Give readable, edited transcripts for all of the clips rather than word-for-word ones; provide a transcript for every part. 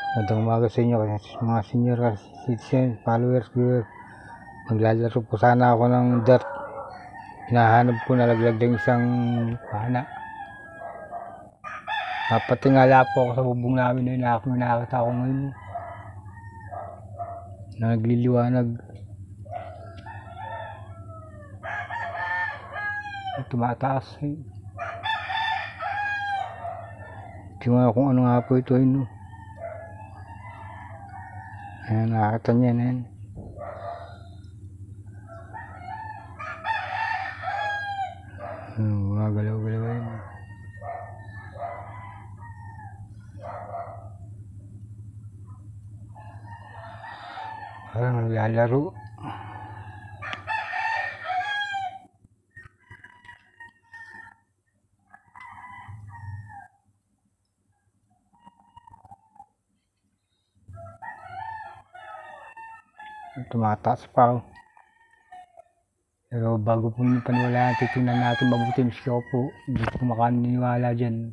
Magandang umaga sa inyo mga senior citizen, followers, viewers. Maglalaro po sana ako ng dirt. Hinahanap ko, nalaglag ng isang pana. Napatingala po ako sa bubong namin na nakakita ko ngayon. Nagliliwanag. Tumataas eh. Tingnan kung ano nga po ito eh. Ayan, nakakita niya na yan. Gumagalaw-galaw yan. Parang naglalaro. Tumataas pa ako. Pero bago po yung paniwalaan, titingnan natin mabuti yung siya po. Hindi ko makaniniwala dyan.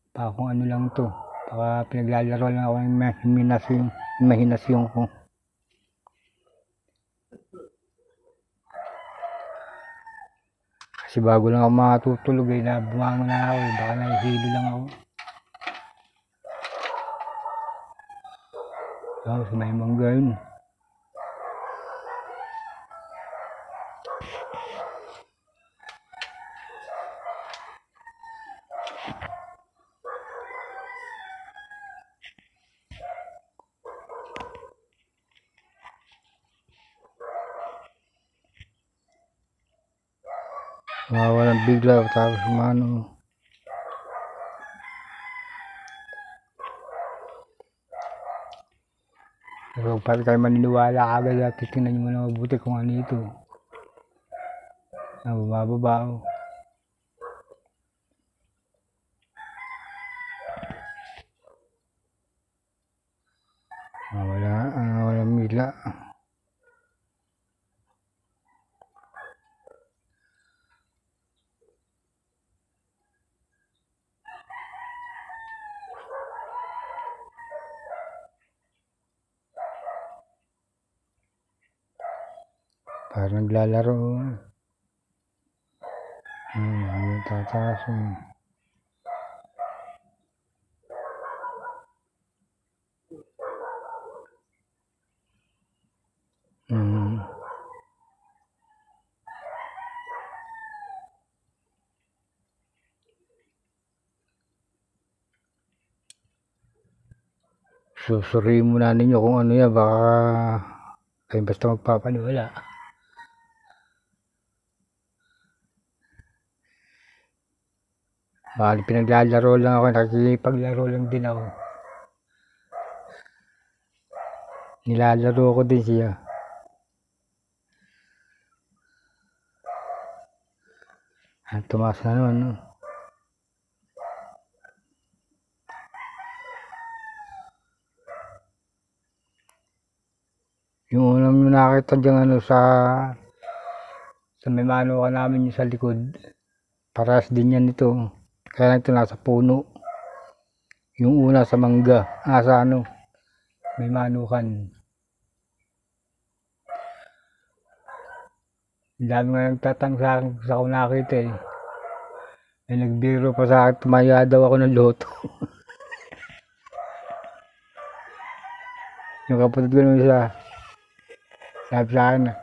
Pa kung ano lang to. Baka pinaglalaro lang ako ng imahinasyon ko. Kasi bago lang ako matutulog eh, bumangon na ako eh. Baka nahihilo lang ako. So, may mangga yun. Mawawalan bigla tapos umano. Pero pag kayo maniniwala agad at titingnan nyo muna mabuti kung ano ito. Bumababa ako. Walang mila. Parang naglalaro. Tataas. Susuriin muna ninyo kung ano yan, baka kayo basta magpapaniwala. Baka pinaglalaro lang ako, nakikipaglaro lang din ako. Nilalaro ko din siya. Tumaas na naman, no? Yung unang nakita dyan sa may manukan namin yung sa likod. Paras din yan ito. Kaya lang ito nasa puno. Yung una sa mangga. Sa may manukan. Ang dami nga nagtatang sa akin sa ako nakita eh. May nagbiro pa sa akin, tumaya daw ako ng loto. Yung kapatid ko nung isa, sabi sa akin,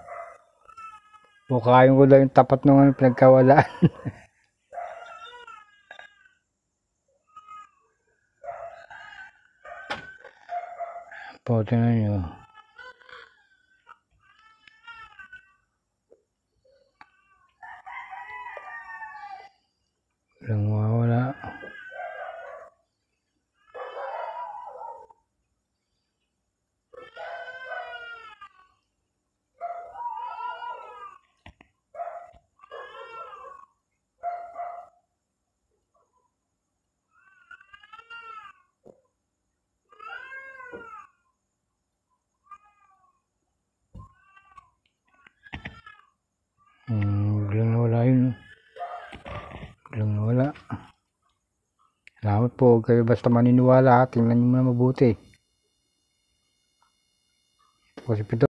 bukayin ko daw yung tapat nung pinagkawalaan. Tingnan nyo. Walang mawawala. po, kayo basta maniniwala, tingnan nyo muna mabuti. Ito po si Pito.